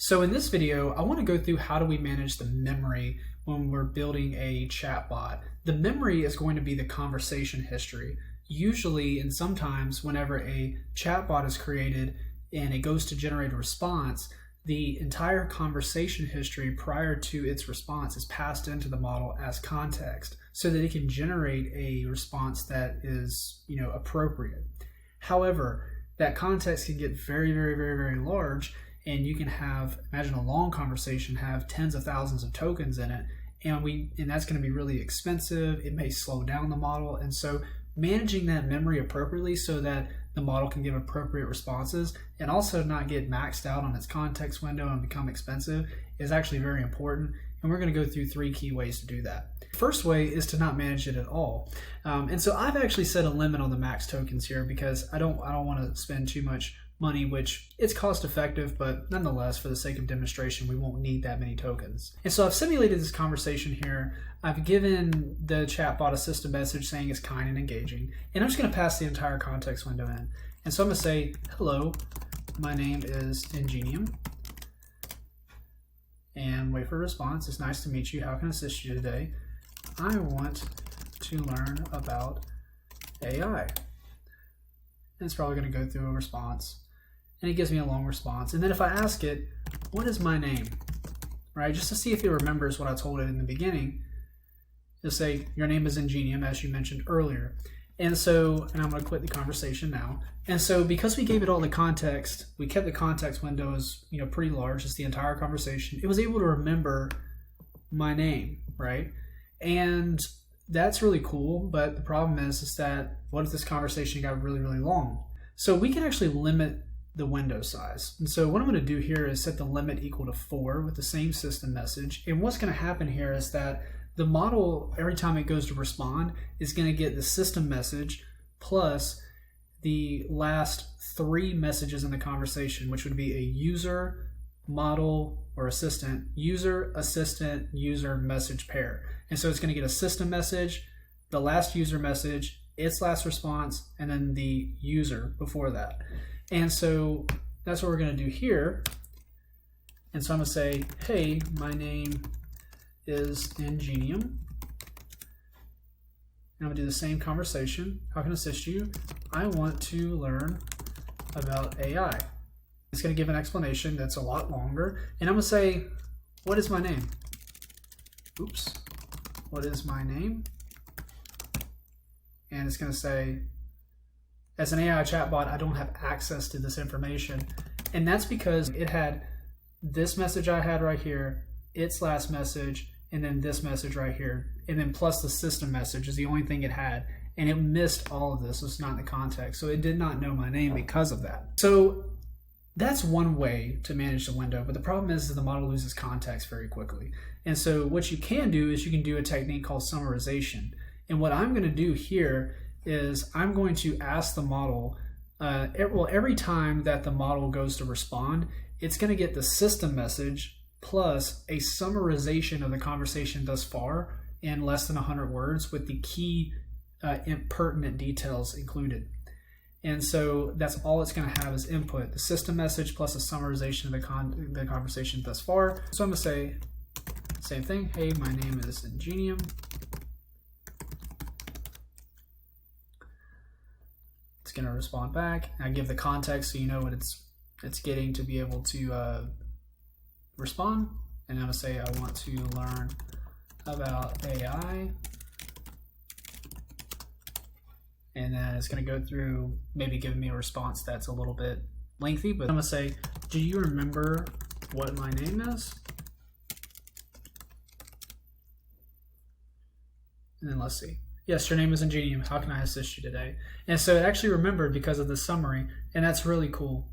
So in this video, I want to go through how do we manage the memory when we're building a chatbot. The memory is going to be the conversation history. Usually and sometimes whenever a chatbot is created and it goes to generate a response, the entire conversation history prior to its response is passed into the model as context so that it can generate a response that is, appropriate. However, that context can get very, very, very, very large, and you can have, imagine a long conversation, have tens of thousands of tokens in it, and that's going to be really expensive. It may slow down the model, and so managing that memory appropriately so that the model can give appropriate responses and also not get maxed out on its context window and become expensive is actually very important. And we're going to go through 3 key ways to do that. The first way is to not manage it at all. And so I've actually set a limit on the max tokens here because I don't want to spend too much money, which it's cost effective, but nonetheless, for the sake of demonstration, we won't need that many tokens. And so I've simulated this conversation here. I've given the chatbot a system message saying it's kind and engaging, and I'm just going to pass the entire context window in. And so I'm going to say, hello, my name is Ingenium, and wait for a response. It's nice to meet you. How can I assist you today? I want to learn about AI. And it's probably going to go through a response. And it gives me a long response. And then if I ask it, what is my name? Right? Just to see if it remembers what I told it in the beginning, it'll say, your name is Ingenium, as you mentioned earlier. And I'm going to quit the conversation now. And so because we gave it all the context, we kept the context window as, pretty large, it's the entire conversation. It was able to remember my name, right? And that's really cool, but the problem is that what if this conversation got really, really long? So we can actually limit the window size. And so what I'm going to do here is set the limit equal to 4 with the same system message. And what's going to happen here is that the model, every time it goes to respond, is going to get the system message plus the last 3 messages in the conversation, which would be a user, model, or assistant, user, assistant, user message pair. And so it's going to get a system message, the last user message, its last response, and then the user before that. And so that's what we're going to do here. And so I'm going to say, hey, my name is Ingenium. And I'm going to do the same conversation. How can I assist you? I want to learn about AI. It's going to give an explanation that's a lot longer. And I'm going to say, what is my name? Oops. What is my name? And it's going to say, as an AI chatbot, I don't have access to this information. And that's because it had this message I had right here, its last message, and then this message right here. And then plus the system message is the only thing it had. And it missed all of this. It's not in the context. So it did not know my name because of that. So that's one way to manage the window, but the problem is that the model loses context very quickly. And so what you can do is you can do a technique called summarization. And what I'm going to do here is I'm going to ask the model, every time that the model goes to respond, it's going to get the system message plus a summarization of the conversation thus far in less than 100 words with the key pertinent details included. And so that's all it's going to have as input, the system message plus a summarization of the conversation thus far. So I'm going to say, same thing. Hey, my name is Ingenium. It's going to respond back. I give the context so you know what it's getting to be able to respond. And I'm going to say, I want to learn about AI. And then it's going to go through, maybe giving me a response that's a little bit lengthy, but I'm going to say, do you remember what my name is? And then let's see. Yes, your name is Ingenium. How can I assist you today? And so it actually remembered because of the summary, and that's really cool.